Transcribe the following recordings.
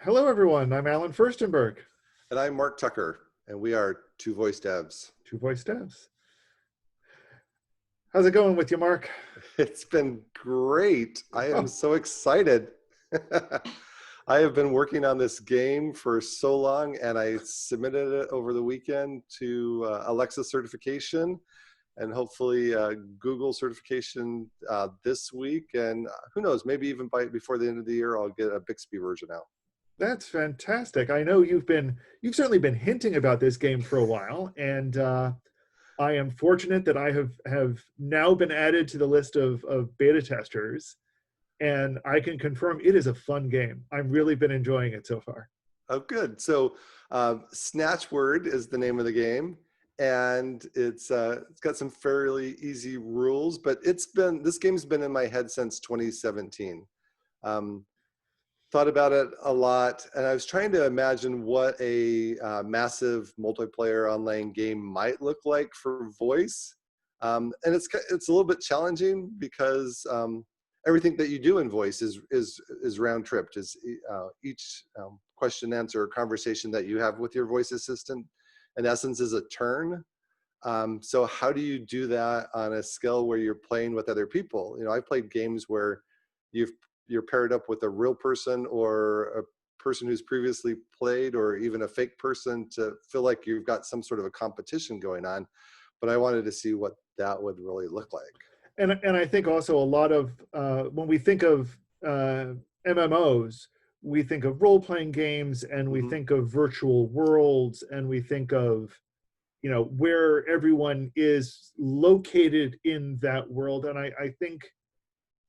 Hello, everyone. I'm Alan Furstenberg, And I'm Mark Tucker, and we are Two Voice Devs. Two Voice Devs. How's it going with you, Mark? It's been great. I am Oh, so excited. I have been working on this game for so long, and I submitted it over the weekend to Alexa certification and hopefully Google certification this week. And who knows, maybe even before the end of the year, I'll get a Bixby version out. that's fantastic. I know you've certainly been hinting about this game for a while, and I am fortunate that I have now been added to the list of beta testers, and I can confirm it is a fun game. I've really been enjoying it so far. Oh, good. So, Snatch Word is the name of the game, and it's got some fairly easy rules. But this game's been in my head since 2017. Um, Thought about it a lot, and I was trying to imagine what a massive multiplayer online game might look like for voice. And it's a little bit challenging because everything that you do in voice is round tripped. Is each question, answer, or conversation that you have with your voice assistant, in essence, is a turn. So how do you do that on a scale where you're playing with other people? You know, I played games where you're paired up with a real person or a person who's previously played, or even a fake person, to feel like you've got some sort of a competition going on. But I wanted to see what that would really look like. And I think also a lot of when we think of MMOs, we think of role-playing games, and we Hmm. think of virtual worlds, and we think of where everyone is located in that world. And I think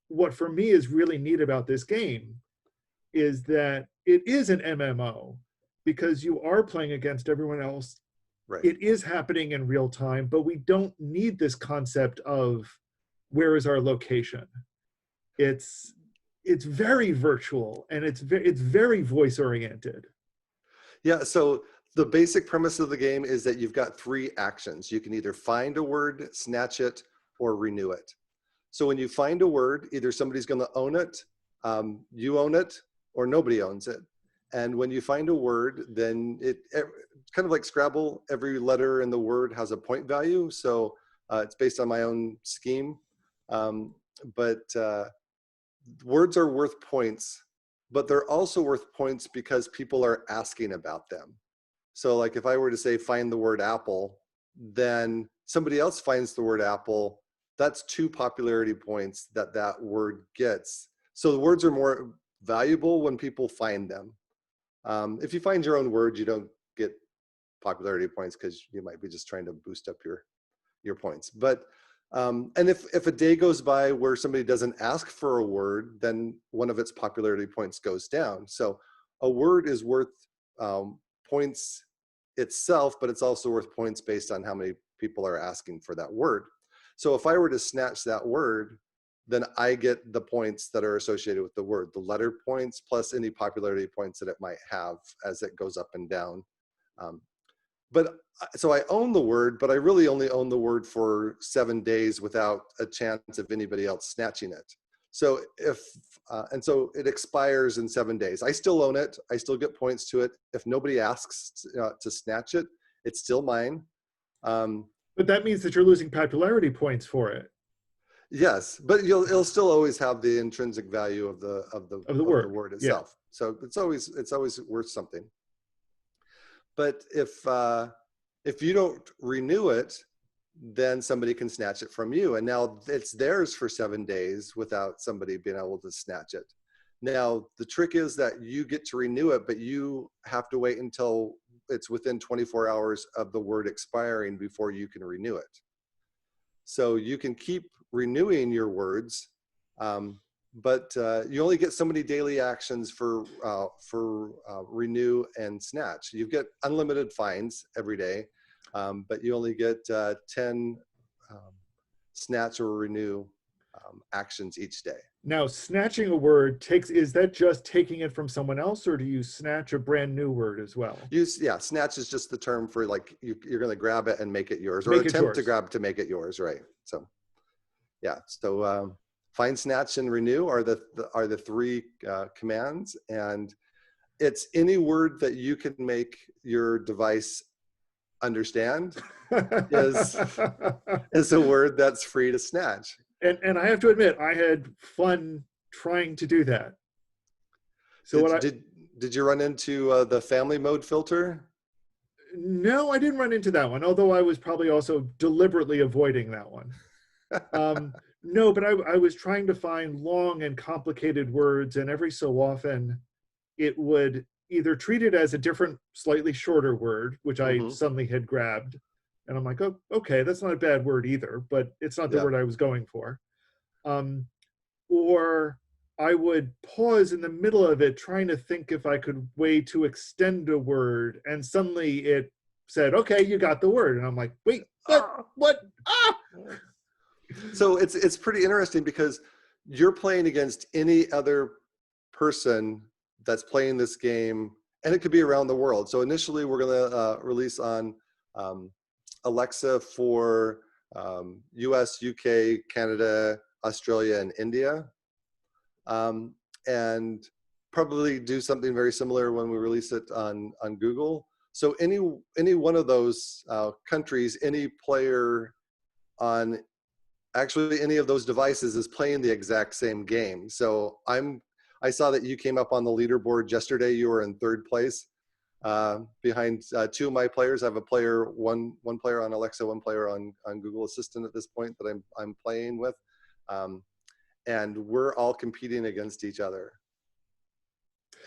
what for me is really neat about this game is that it is an MMO because you are playing against everyone else. Right. It is happening in real time, but we don't need this concept of where is our location. It's it's very virtual, and it's very voice oriented. Yeah. So the basic premise of the game is that you've got three actions. You can either find a word, snatch it, or renew it. So when you find a word, either somebody's going to own it, you own it, or nobody owns it. And when you find a word, then kind of like Scrabble, every letter in the word has a point value. So it's based on my own scheme. Um, but words are worth points, but they're also worth points because people are asking about them. So like if I were to say, find the word apple, then somebody else finds the word apple. That's 2 popularity points that word gets. So the words are more valuable when people find them. If you find your own word, you don't get popularity points because you might be just trying to boost up your points. But and if a day goes by where somebody doesn't ask for a word, then one of its popularity points goes down. So a word is worth points itself, but it's also worth points based on how many people are asking for that word. So if I were to snatch that word, then I get the points that are associated with the word, the letter points plus any popularity points that it might have as it goes up and down. Um, but so I own the word, but I really only own the word for 7 days without a chance of anybody else snatching it. So and so it expires in 7 days. I still own it. I still get points to it. If nobody asks to snatch it, it's still mine. Um, But that means that you're losing popularity points for it, yes, but it'll still always have the intrinsic value of of the of the word. word Yeah. itself. So it's always worth something. But if you don't renew it, then somebody can snatch it from you. And now it's theirs for 7 days without somebody being able to snatch it. Now, the trick is that you get to renew it, but you have to wait until it's within 24 hours of the word expiring before you can renew it. So you can keep renewing your words, but you only get so many daily actions for renew and snatch. You get unlimited fines every day, but you only get 10 um, snatch or renew actions each day. Now, snatching a word is that just taking it from someone else, or do you snatch a brand new word as well? Yeah, snatch is just the term for like you're going to grab it and make it yours, or Make it attempt to yours. grab to make it yours, right? So yeah, so find, snatch, and renew are the 3 commands, and It's any word that you can make your device understand is a word that's free to snatch. And I have to admit, I had fun trying to do that. So Did you run into the family mode filter? No, I didn't run into that one, although I was probably also deliberately avoiding that one. No, but I was trying to find long and complicated words, and every so often it would either treat it as a different, slightly shorter word, which I suddenly had grabbed. And I'm like, oh, okay, that's not a bad word either, but it's not the word I was going for. Or I would pause in the middle of it, trying to think if I could way to extend a word, and suddenly it said, okay, you got the word. And I'm like, wait, what? Ah! So it's pretty interesting because you're playing against any other person that's playing this game, and it could be around the world. So initially we're going to release on Alexa for US, UK, Canada, Australia, and India. And probably do something very similar when we release it on Google. So any one of those countries, any player on actually any of those devices is playing the exact same game. So I saw that you came up on the leaderboard yesterday. You were in third place behind two of my players. I have a player, one player on Alexa, one player on Google Assistant at this point that I'm playing with. And we're all competing against each other.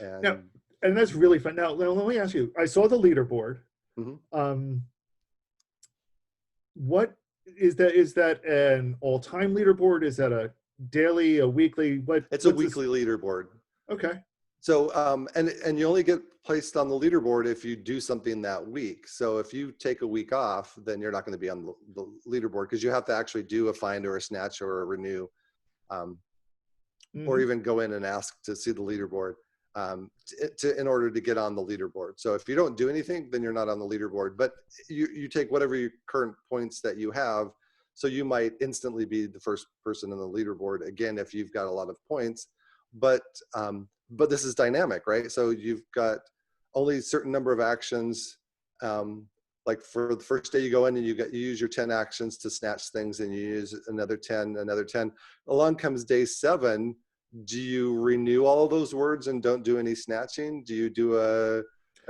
And that's really fun. Now let me ask you, I saw the leaderboard. What is that? Is that an all-time leaderboard? Is that a daily, a weekly? It's a weekly leaderboard. Okay. So and you only get placed on the leaderboard if you do something that week. So if you take a week off, then you're not going to be on the leaderboard, because you have to actually do a find or a snatch or a renew, or even go in and ask to see the leaderboard in order to get on the leaderboard. So if you don't do anything, then you're not on the leaderboard. But you take whatever your current points that you have. So you might instantly be the first person in the leaderboard again if you've got a lot of points. But this is dynamic, right? So you've got only a certain number of actions. Like for the first day you go in and you use your 10 actions to snatch things, and you use another 10. Along comes day 7. Do you renew all of those words and don't do any snatching? Do you do a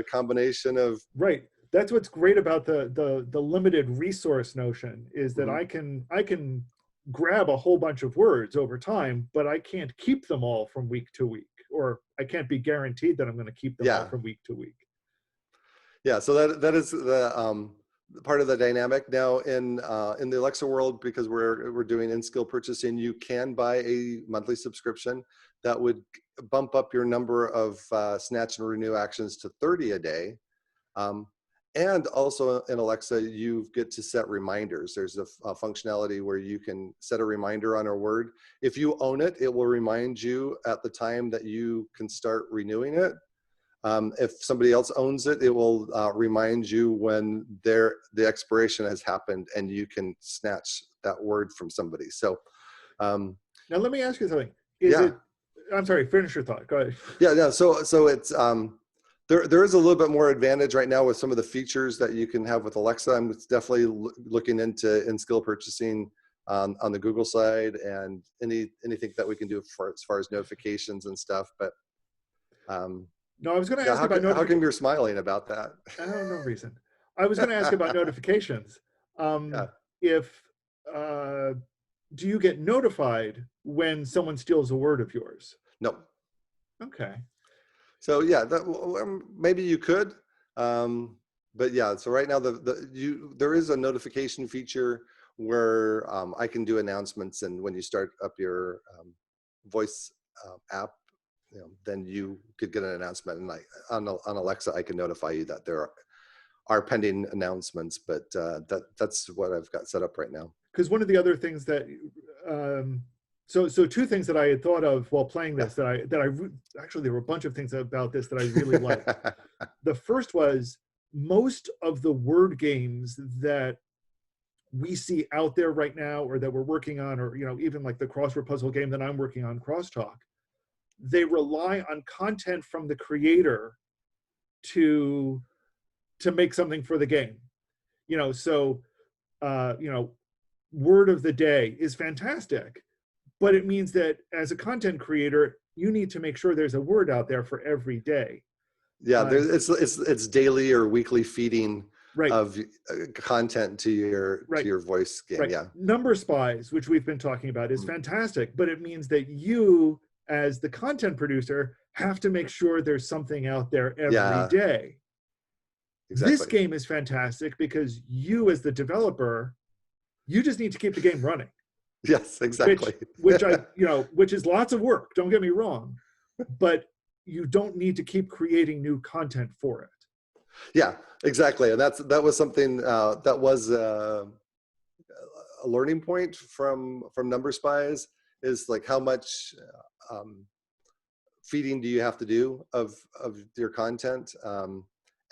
combination of? Right. That's what's great about the limited resource notion, is that I can grab a whole bunch of words over time, but I can't keep them all from week to week, or I can't be guaranteed that I'm going to keep them all from week to week. Yeah, so that is the part of the dynamic. Now in the Alexa world, because we're doing in-skill purchasing, you can buy a monthly subscription that would bump up your number of snatch and renew actions to 30 a day. And also in Alexa, you get to set reminders. There's a functionality where you can set a reminder on a word. If you own it, it will remind you at the time that you can start renewing it. If somebody else owns it, it will remind you when the expiration has happened, and you can snatch that word from somebody. So now let me ask you something. I'm sorry, finish your thought. Go ahead. Yeah. So it's there is a little bit more advantage right now with some of the features that you can have with Alexa. I'm definitely looking into in-skill purchasing on the Google side, and anything that we can do as far as notifications and stuff. But no, I was going to ask about notifications. How come you're smiling about that? I don't know reason. I was going to ask about notifications. If do you get notified when someone steals a word of yours? No. Okay. So yeah, maybe you could, but yeah. So right now, there is a notification feature where I can do announcements, and when you start up your voice app, then you could get an announcement, and on Alexa, I can notify you that there are pending announcements. But that's what I've got set up right now. Because one of the other things that so two things that I had thought of while playing this actually there were a bunch of things about this that I really liked. The first was, most of the word games that we see out there right now, or that we're working on, or even like the crossword puzzle game that I'm working on, Crosstalk, they rely on content from the creator to make something for the game. So word of the day is fantastic, but it means that as a content creator, you need to make sure there's a word out there for every day. Yeah, it's daily or weekly feeding Right. of content to your voice game. Right. Yeah. Number spies, which we've been talking about, is fantastic, but it means that you, as the content producer, have to make sure there's something out there every day. Exactly. This game is fantastic because you, as the developer, you just need to keep the game running. Yes, exactly. Which is lots of work. Don't get me wrong, but you don't need to keep creating new content for it. Yeah, exactly. And that was something that was a learning point from Number Spies, is like how much feeding do you have to do of your content.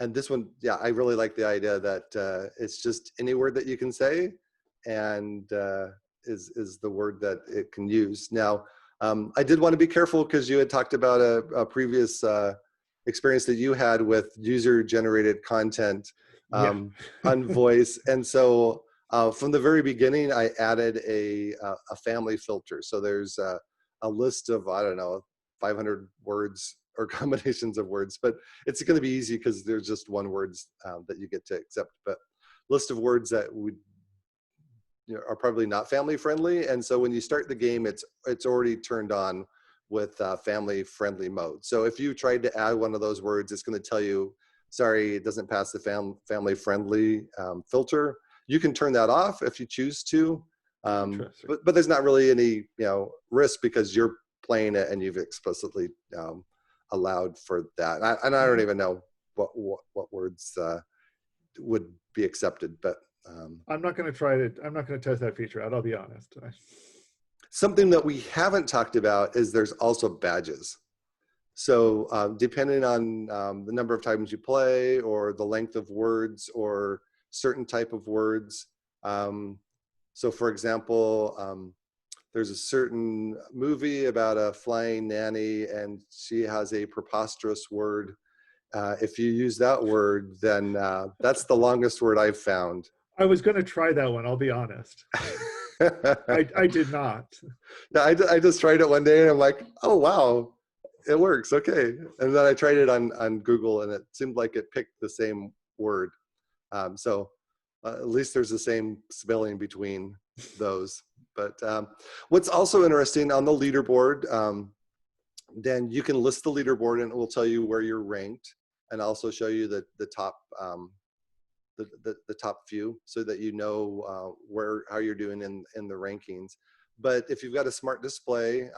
And this one, yeah, I really like the idea that it's just any word that you can say, and is the word that it can use. Now, I did want to be careful because you had talked about a previous experience that you had with user-generated content on voice, and so from the very beginning, I added a family filter. So there's a list of, I don't know, 500 words or combinations of words, but it's going to be easy because there's just one words that you get to accept. But list of words that would are probably not family friendly, and so when you start the game, it's already turned on with family friendly mode. So if you tried to add one of those words, it's going to tell you, sorry, it doesn't pass the family friendly filter. You can turn that off if you choose to, but there's not really any risk because you're playing it and you've explicitly allowed for that. And I don't even know what words would be accepted, but I'm not going to test that feature out. I'll be honest. Something that we haven't talked about is there's also badges. So depending on the number of times you play or the length of words or certain type of words. So for example, there's a certain movie about a flying nanny and she has a preposterous word. If you use that word, then that's the longest word I've found. I was going to try that one, I'll be honest. I did not. Yeah, I just tried it one day and I'm like, oh, wow, it works. Okay. And then I tried it on Google and it seemed like it picked the same word. So at least there's the same spelling between those. But what's also interesting on the leaderboard, then you can list the leaderboard and it will tell you where you're ranked and also show you the top the top few so that you know how you're doing in the rankings. But if you've got a smart display,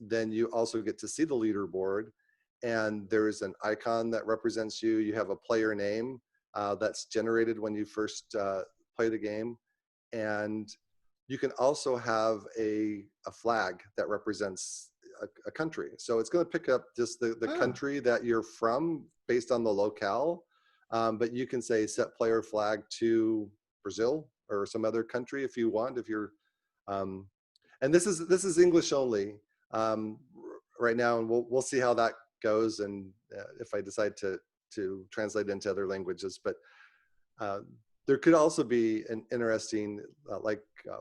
then you also get to see the leaderboard, and there's an icon that represents you. You have a player name that's generated when you first play the game, and you can also have a flag that represents a country. So it's going to pick up just the country that you're from based on the locale. But you can say set player flag to Brazil or some other country if you want. If you're, and this is English only right now, and we'll see how that goes, and if I decide to translate into other languages. But there could also be an interesting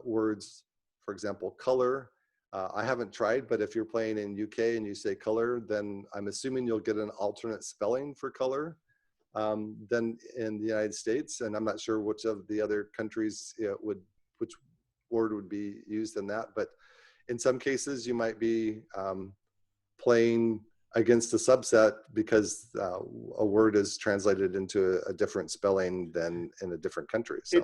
words, for example, color. I haven't tried, but if you're playing in UK and you say color, then I'm assuming you'll get an alternate spelling for color than in the United States, and I'm not sure which of the other countries which word would be used in that. But in some cases, you might be playing against a subset because a word is translated into a different spelling than in a different country. So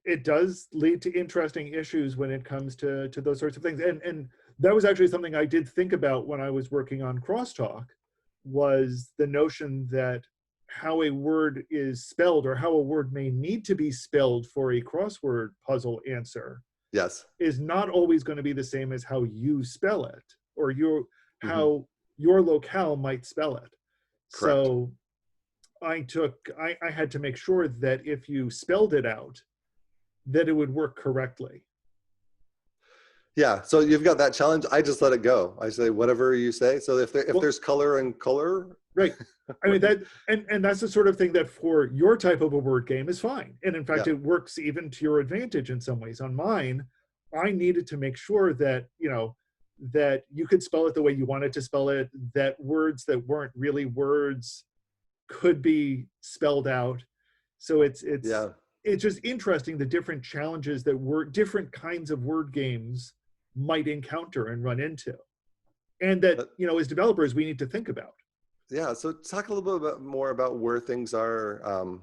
it does lead to interesting issues when it comes to those sorts of things, and that was actually something I did think about when I was working on Crosstalk, was the notion that how a word is spelled or how a word may need to be spelled for a crossword puzzle answer is not always going to be the same as how you spell it or how your locale might spell it. Correct. So I had to make sure that if you spelled it out, that it would work correctly. Yeah, so you've got that challenge. I just let it go. I say whatever you say. So if there's color and color, right. I mean that, and that's the sort of thing that for your type of a word game is fine. And in fact, yeah, it works even to your advantage in some ways. On mine, I needed to make sure that, you know, that you could spell it the way you wanted to spell it, that words that weren't really words could be spelled out. So yeah, it's just interesting the different challenges that different kinds of word games might encounter and run into, and that, but, you know, as developers we need to think about. yeah. So talk a little bit more about where things are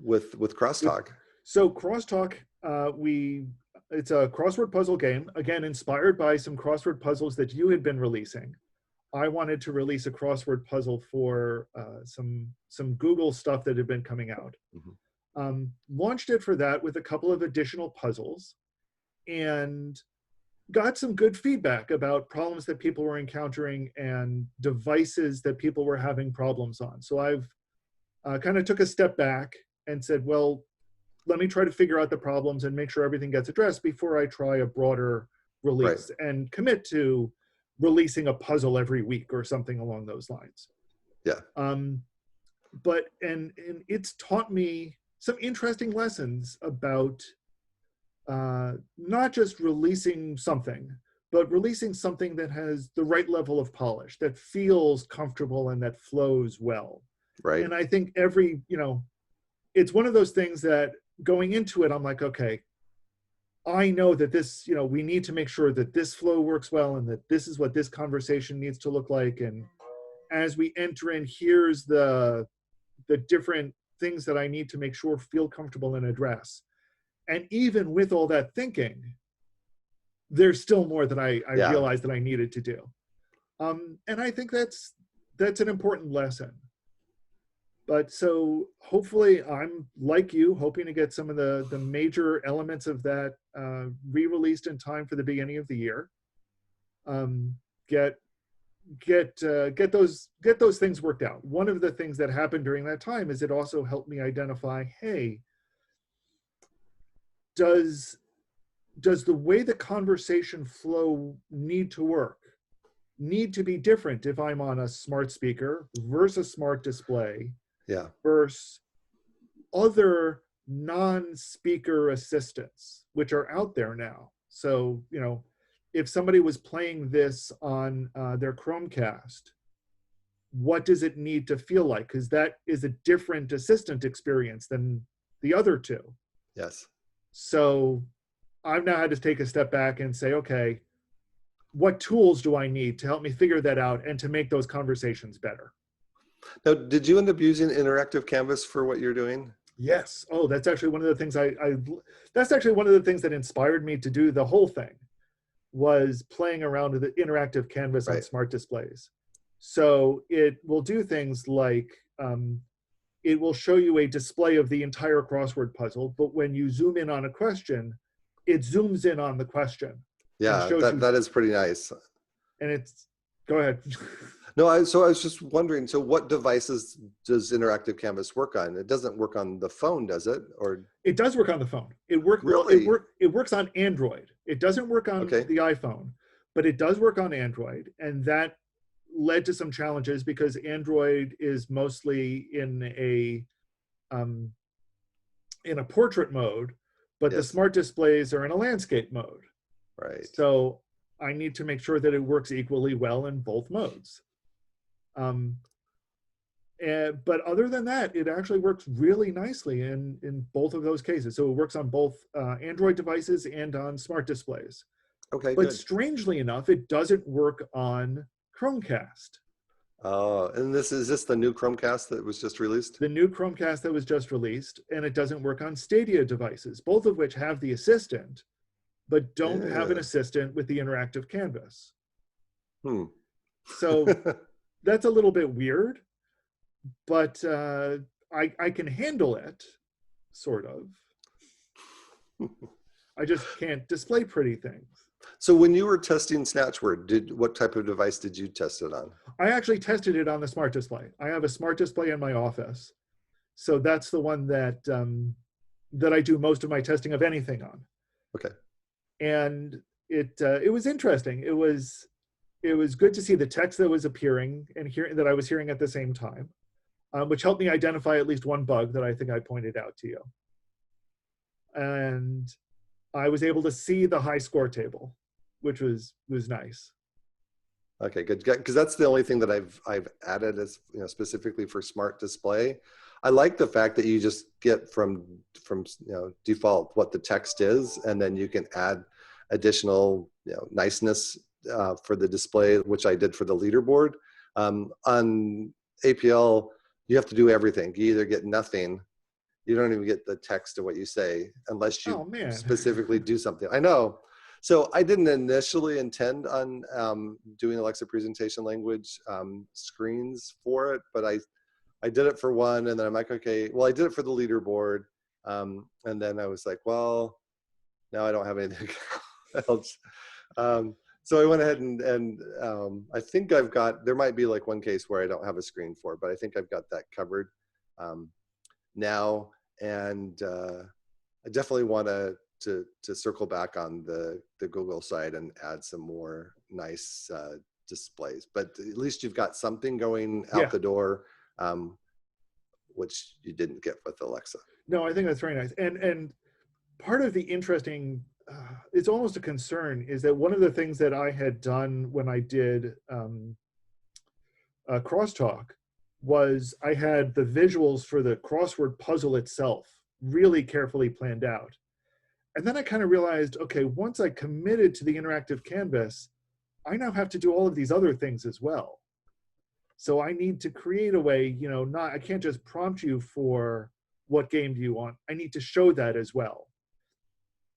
with crosstalk. So crosstalk, it's a crossword puzzle game, again inspired by some crossword puzzles that you had been releasing. I wanted to release a crossword puzzle for some Google stuff that had been coming out. Launched it for that with a couple of additional puzzles, and got some good feedback about problems that people were encountering and devices that people were having problems on. So I've kind of took a step back and said, well, let me try to figure out the problems and make sure everything gets addressed before I try a broader release and commit to releasing a puzzle every week or something along those lines. Yeah. But it's taught me some interesting lessons about not just releasing something, but releasing something that has the right level of polish, that feels comfortable and that flows well. Right. And I think it's one of those things that going into it, I'm like, okay, I know that this, we need to make sure that this flow works well and that this is what this conversation needs to look like. And as we enter in, here's the different things that I need to make sure feel comfortable and address. And even with all that thinking, there's still more that I realized that I needed to do. And I think that's an important lesson. But so hopefully I'm like you, hoping to get some of the major elements of that re-released in time for the beginning of the year. Get those things worked out. One of the things that happened during that time is it also helped me identify, hey, does the way the conversation flow need to be different if I'm on a smart speaker versus a smart display versus other non-speaker assistants, which are out there now. So, if somebody was playing this on their Chromecast, what does it need to feel like? Because that is a different assistant experience than the other two. Yes. So I've now had to take a step back and say, okay, what tools do I need to help me figure that out and to make those conversations better? Now, did you end up using interactive canvas for what you're doing? Yes. Oh, that's actually one of the things that's actually one of the things that inspired me to do the whole thing, was playing around with the interactive canvas on smart displays. So it will do things like, it will show you a display of the entire crossword puzzle, but when you zoom in on a question, it zooms in on the question. Yeah, that is pretty nice. And go ahead. No, so I was just wondering, so what devices does interactive canvas work on? It doesn't work on the phone, does it? Or it does work on the phone. Really? It works on Android. It doesn't work on the iPhone, but it does work on Android. And that led to some challenges because Android is mostly in a portrait mode, but the smart displays are in a landscape mode. Right. So I need to make sure that it works equally well in both modes. But other than that, it actually works really nicely in both of those cases. So it works on both Android devices and on smart displays. Okay, but good. Strangely enough, it doesn't work on Chromecast. Oh, and is this the new Chromecast that was just released? The new Chromecast that was just released, and it doesn't work on Stadia devices, both of which have the assistant, but don't have an assistant with the interactive canvas. So that's a little bit weird, but I can handle it, sort of. I just can't display pretty things. So when you were testing Snatch Word, what type of device did you test it on? I actually tested it on the smart display. I have a smart display in my office. So that's the one that I do most of my testing of anything on. Okay. And it was interesting. It was good to see the text that was appearing and hearing that I was hearing at the same time, which helped me identify at least one bug that I think I pointed out to you. And I was able to see the high score table, which was nice. Okay, good. Because that's the only thing that I've added as, you know, specifically for smart display. I like the fact that you just get from you know, default what the text is, and then you can add additional, you know, niceness for the display, which I did for the leaderboard. On APL, you have to do everything. You either get nothing, you don't even get the text of what you say unless you specifically do something. I know. So I didn't initially intend on doing Alexa presentation language screens for it, but I did it for one, and then I'm like, okay, well, I did it for the leaderboard. And then I was like, well, now I don't have anything else. So I went ahead and I think there might be like one case where I don't have a screen for, but I think I've got that covered now. And I definitely want to circle back on the Google side and add some more nice displays. But at least you've got something going out the door, which you didn't get with Alexa. No, I think that's very nice. And part of the interesting, it's almost a concern, is that one of the things that I had done when I did crosstalk was I had the visuals for the crossword puzzle itself really carefully planned out. And then I kind of realized, okay, once I committed to the interactive canvas, I now have to do all of these other things as well. So I need to create a way, you know, I can't just prompt you for what game do you want. I need to show that as well.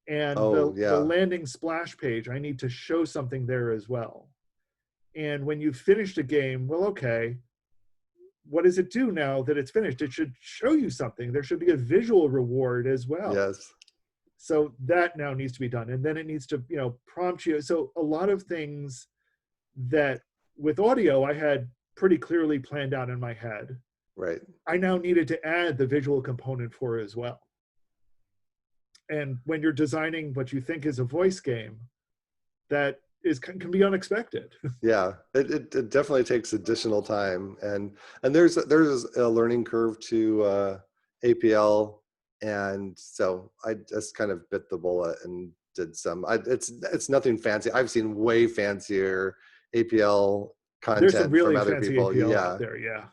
And the landing splash page, I need to show something there as well. And when you've finished a game, well, okay, what does it do now that it's finished? It should show you something. There should be a visual reward as well. Yes. So that now needs to be done. And then it needs to, you know, prompt you. So a lot of things that with audio, I had pretty clearly planned out in my head. Right. I now needed to add the visual component for it as well. And when you're designing what you think is a voice game, that can be unexpected. Yeah, it definitely takes additional time, and there's a learning curve to APL, and so I just kind of bit the bullet and did some. It's nothing fancy. I've seen way fancier APL content There's some really from other fancy people. APL out there, yeah.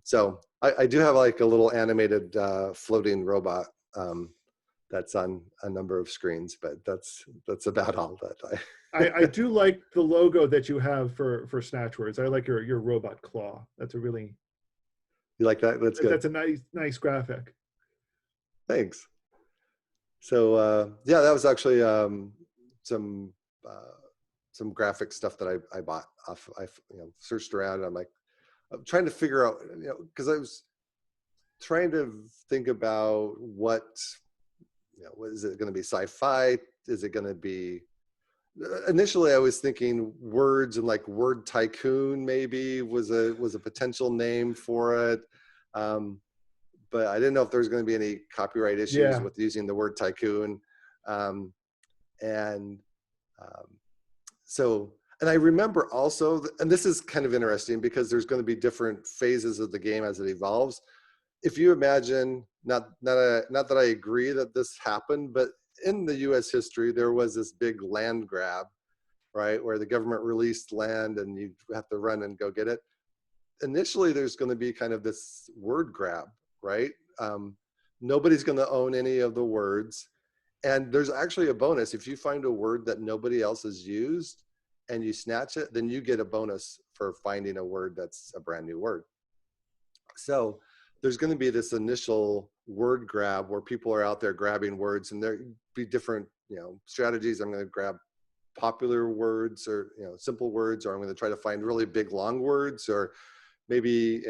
So I do have like a little animated floating robot that's on a number of screens, but that's about all that I do like the logo that you have for Snatch Words. I like your robot claw. That's a really, you like that? That's good. That's a nice graphic. Thanks. So yeah, that was actually some graphic stuff that I bought off. I searched around, and I'm trying to figure out, because I was trying to think about what is it going to be, sci-fi? Is it going to be? Initially, I was thinking words, and like word tycoon maybe was a potential name for it. But I didn't know if there was going to be any copyright issues with using the word tycoon. And I remember also, and this is kind of interesting because there's going to be different phases of the game as it evolves. If you imagine, not that I agree that this happened, but in the US history, there was this big land grab, right? Where the government released land and you have to run and go get it. Initially, there's going to be kind of this word grab, right? Nobody's going to own any of the words. And there's actually a bonus. If you find a word that nobody else has used and you snatch it, then you get a bonus for finding a word that's a brand new word. So there's going to be this initial word grab where people are out there grabbing words, and there be different, strategies. I'm going to grab popular words, or, simple words, or I'm going to try to find really big, long words, or maybe,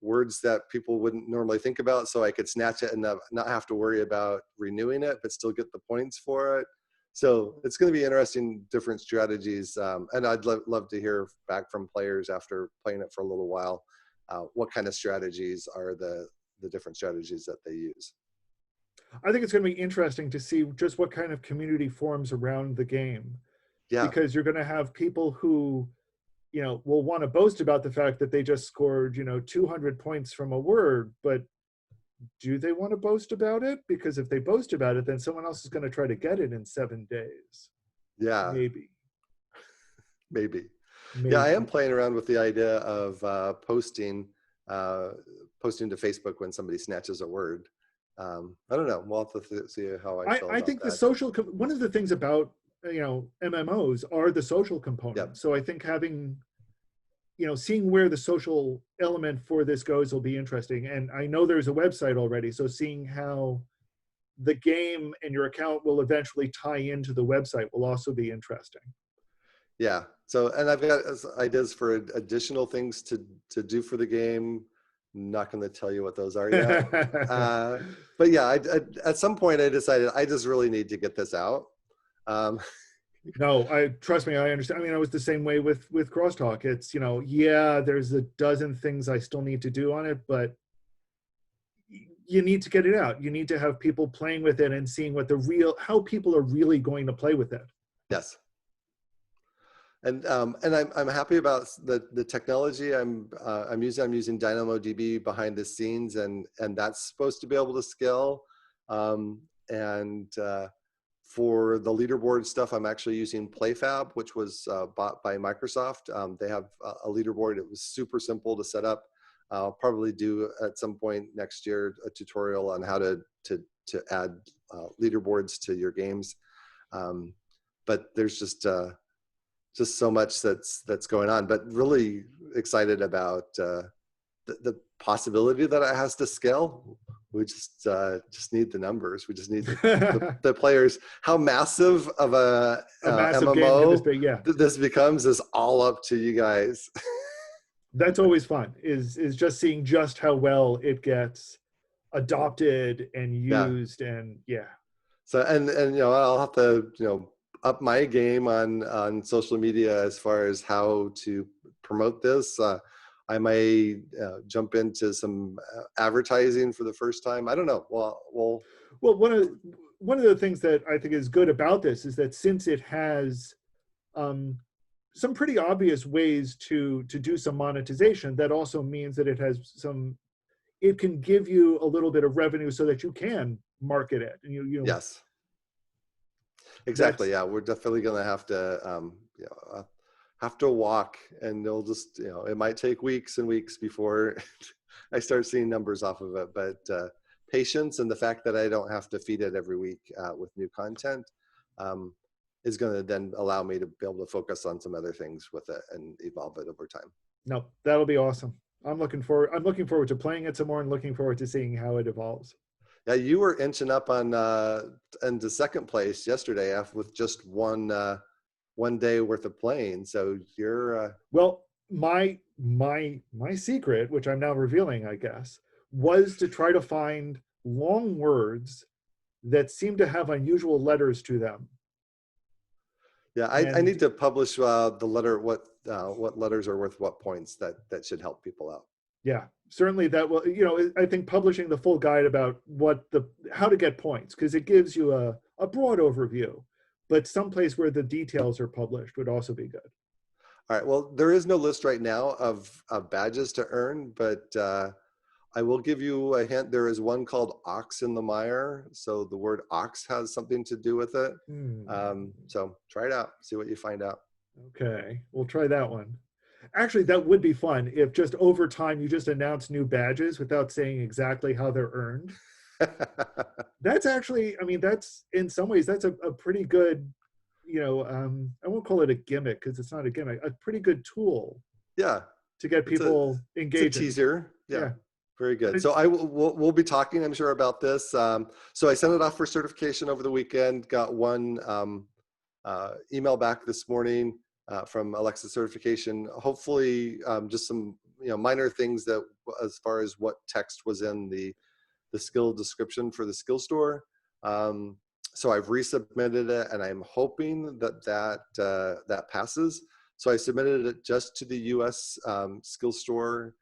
words that people wouldn't normally think about, so I could snatch it and not have to worry about renewing it, but still get the points for it. So it's going to be interesting, different strategies. And I'd love to hear back from players after playing it for a little while. What kind of strategies are the different strategies that they use? I think it's going to be interesting to see just what kind of community forms around the game, Yeah, because you're going to have people who, will want to boast about the fact that they just scored, 200 points from a word, but do they want to boast about it? Because if they boast about it, then someone else is going to try to get it in 7 days. yeah, Maybe, maybe. Yeah, I am maybe. playing around with the idea of uh, posting to Facebook when somebody snatches a word. I don't know. We'll have to see how I feel I about think the that. social, one of the things about, MMOs are the social Yep. components. So I think having, seeing where the social element for this goes will be interesting. And I know there's a website already. So seeing how the game and your account will eventually tie into the website will also be interesting. Yeah. So, and I've got ideas for additional things to do for the game. Not going to tell you what those are yet. Uh, but yeah, at some point I decided I just really need to get this out. Um, No, I trust me, I understand. I mean, I was the same way with crosstalk. It's, yeah, there's a dozen things I still need to do on it, but you need to get it out. You need to have people playing with it and seeing how people are really going to play with it. yes. And I'm happy about the technology I'm using. I'm using DynamoDB behind the scenes, and that's supposed to be able to scale. And for the leaderboard stuff, I'm actually using PlayFab, which was bought by Microsoft. They have a leaderboard. It was super simple to set up. I'll probably do at some point next year a tutorial on how to add leaderboards to your games. But there's just so much that's going on, but really excited about the possibility that it has to scale. We just need the numbers. We just need the players. How massive of a A massive game could this MMO be? Yeah, this becomes is all up to you guys. that's always fun. Is just seeing just how well it gets adopted and Yeah. used, and yeah. So and I'll have to up my game on social media as far as how to promote this. I may jump into some advertising for the first time. I don't know. Well, Well, one of the things that I think is good about this is that since it has um, some pretty obvious ways to do some monetization, that also means that it can give you a little bit of revenue so that you can market it, and yes, exactly. that's Yeah, we're definitely going to have to walk, and they'll just it might take weeks and weeks before I start seeing numbers off of it. But patience and the fact that I don't have to feed it every week with new content is going to then allow me to be able to focus on some other things with it and evolve it over time. no, that'll be awesome. I'm looking forward to playing it some more and looking forward to seeing how it evolves. Yeah, you were inching up on into second place yesterday with just one day worth of playing. So you're Well, my secret, which I'm now revealing, I guess, was to try to find long words that seem to have unusual letters to them. yeah. I And need to publish the letter what letters are worth what points that should help people out. yeah, certainly that will, I think publishing the full guide about how to get points, because it gives you a broad overview, but someplace where the details are published would also be good. All right. Well, there is no list right now of badges to earn, but I will give you a hint. There is one called Ox in the Mire. So the word ox has something to do with it. So try it out, see what you find out. Okay, we'll try that one. Actually, that would be fun if just over time you just announce new badges without saying exactly how they're earned. That's actually, I mean, that's in some ways, that's a pretty good, I won't call it a gimmick because it's not a gimmick, a pretty good tool Yeah, to get it's a people it's a engaging. teaser. Yeah. Yeah. Very good. But So we'll be talking, I'm sure, about this. So I sent it off for certification over the weekend. Got one email back this morning from Alexa Certification. Hopefully, just some minor things that, as far as what text was in the skill description for the skill store. So I've resubmitted it, and I'm hoping that passes. So I submitted it just to the U.S. skill store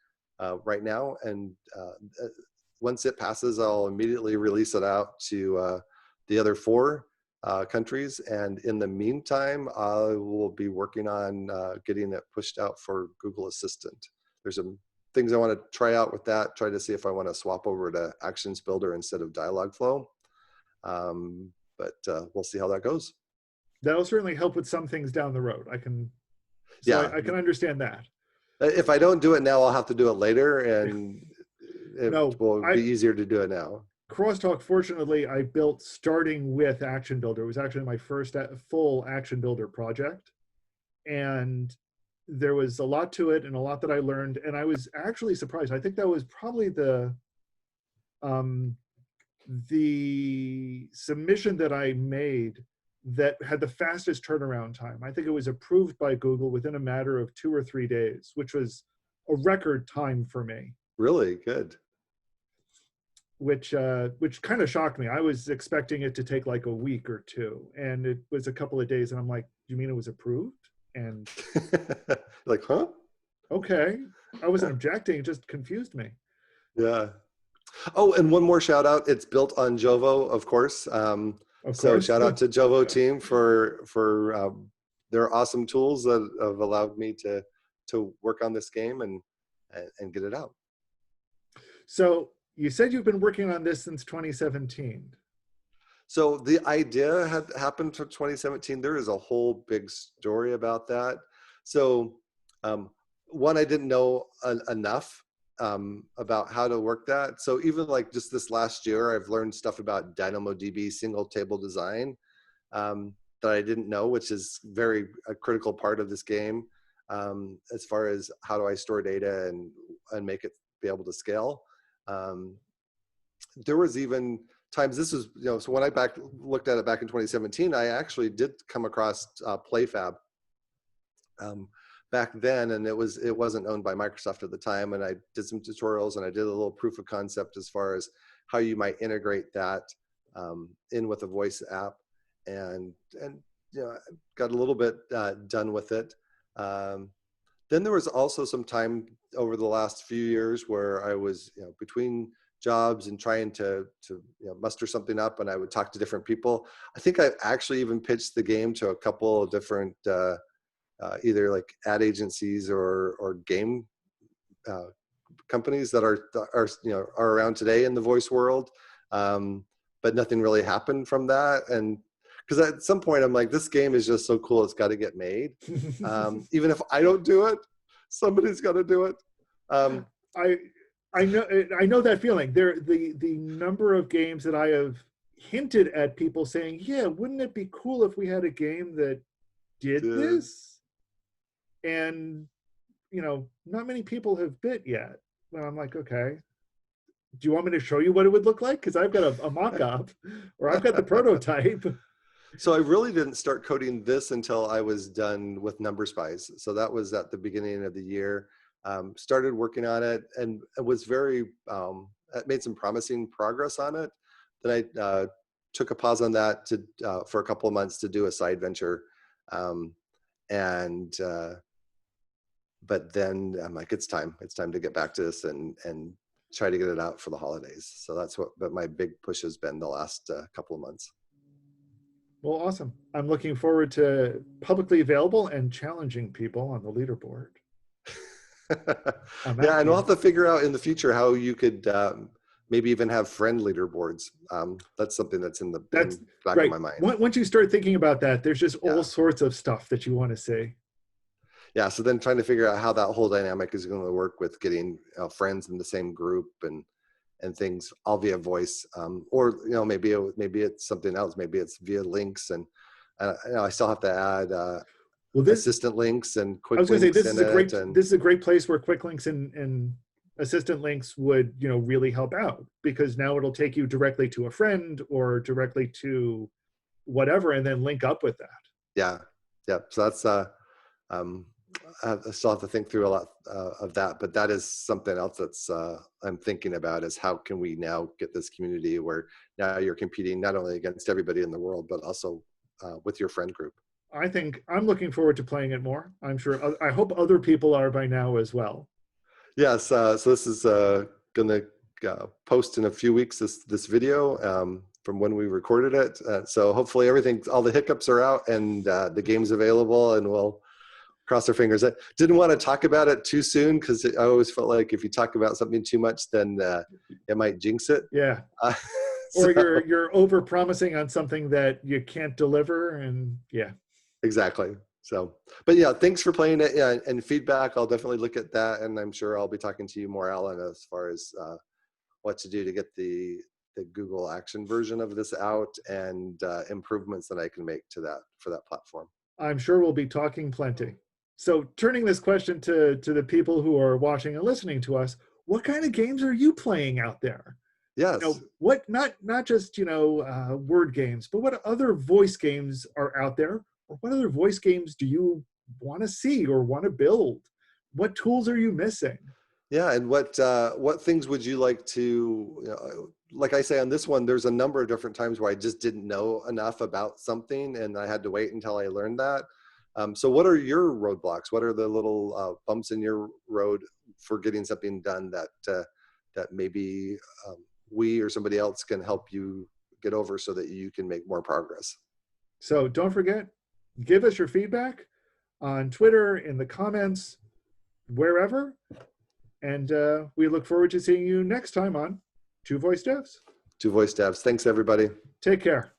right now, and once it passes, I'll immediately release it out to the other 4 countries. And in the meantime, I will be working on getting it pushed out for Google Assistant. There's some things I want to try out with that, try to see if I want to swap over to Actions Builder instead of Dialogflow. But we'll see how that goes. That'll certainly help with some things down the road. I can understand that. If I don't do it now, I'll have to do it later, and it will be easier to do it now. Crosstalk, fortunately, I built starting with Action Builder. It was actually my first full Action Builder project. And there was a lot to it and a lot that I learned. And I was actually surprised. I think that was probably the submission that I made that had the fastest turnaround time. I think it was approved by Google within a matter of 2 or 3 days, which was a record time for me. Really good. Which kind of shocked me. I was expecting it to take like a week or 2, and it was a couple of days. And I'm like, "You mean it was approved?" And like, huh? Okay, I wasn't objecting. It just confused me. Yeah. Oh, and one more shout out. It's built on Jovo, of course. So shout out to Jovo team for their awesome tools that have allowed me to work on this game and get it out. So you said you've been working on this since 2017. So the idea had happened for 2017. There is a whole big story about that. So one, I didn't know enough about how to work that. So even like just this last year, I've learned stuff about DynamoDB single table design that I didn't know, which is a critical part of this game as far as how do I store data and make it be able to scale. There was even times, this was, so when I looked at it back in 2017, I actually did come across PlayFab back then, and it wasn't owned by Microsoft at the time. And I did some tutorials and I did a little proof of concept as far as how you might integrate that in with a voice app, and got a little bit done with it. Then there was also some time over the last few years where I was between jobs and trying to muster something up, and I would talk to different people. I think I actually even pitched the game to a couple of different either like ad agencies or game companies that are around today in the voice world, but nothing really happened from that. And because at some point I'm like, this game is just so cool, it's got to get made. Even if I don't do it, somebody's got to do it. I know that feeling. The number of games that I have hinted at people saying, yeah, wouldn't it be cool if we had a game that did this? And not many people have bit yet. And I'm like, okay, do you want me to show you what it would look like? Because I've got a mock-up, or I've got the prototype. So I really didn't start coding this until I was done with Number Spies. So that was at the beginning of the year. Started working on it, and it was made some promising progress on it. Then I took a pause on that for a couple of months to do a side venture. But then I'm like, it's time to get back to this and try to get it out for the holidays. So that's what my big push has been the last couple of months. Well, awesome. I'm looking forward to publicly available and challenging people on the leaderboard. Yeah, and we'll have to figure out in the future how you could maybe even have friend leaderboards. That's something that's in the back of my mind. Once you start thinking about that, there's just all sorts of stuff that you want to see. Yeah, so then trying to figure out how that whole dynamic is going to work with getting friends in the same group and things all via voice, or maybe it's something else. Maybe it's via links, and I still have to add assistant links and quick links. I was going to say this is a great place where quick links and assistant links would really help out, because now it'll take you directly to a friend or directly to whatever, and then link up with that. Yeah. So that's I still have to think through a lot of that, but that is something else that's I'm thinking about, is how can we now get this community where now you're competing not only against everybody in the world, but also with your friend group. I think I'm looking forward to playing it more. I'm sure, I hope other people are by now as well. Yes, so this is gonna post in a few weeks this video from when we recorded it. So hopefully all the hiccups are out and the game's available, and we'll cross our fingers. I didn't want to talk about it too soon because I always felt like if you talk about something too much, then it might jinx it. Yeah. So, Or you're over promising on something that you can't deliver, and yeah. Exactly. So, but yeah, thanks for playing it. Yeah, and feedback. I'll definitely look at that, and I'm sure I'll be talking to you more, Alan, as far as what to do to get the Google Action version of this out, and improvements that I can make to that for that platform. I'm sure we'll be talking plenty. So turning this question to the people who are watching and listening to us, what kind of games are you playing out there? Yes. What not just word games, but what other voice games are out there, or what other voice games do you want to see or want to build? What tools are you missing? Yeah, and what things would you like to, like I say on this one, there's a number of different times where I just didn't know enough about something and I had to wait until I learned that. So what are your roadblocks? What are the little bumps in your road for getting something done that maybe we or somebody else can help you get over so that you can make more progress? So don't forget, give us your feedback on Twitter, in the comments, wherever. And we look forward to seeing you next time on Two Voice Devs. Two Voice Devs. Thanks, everybody. Take care.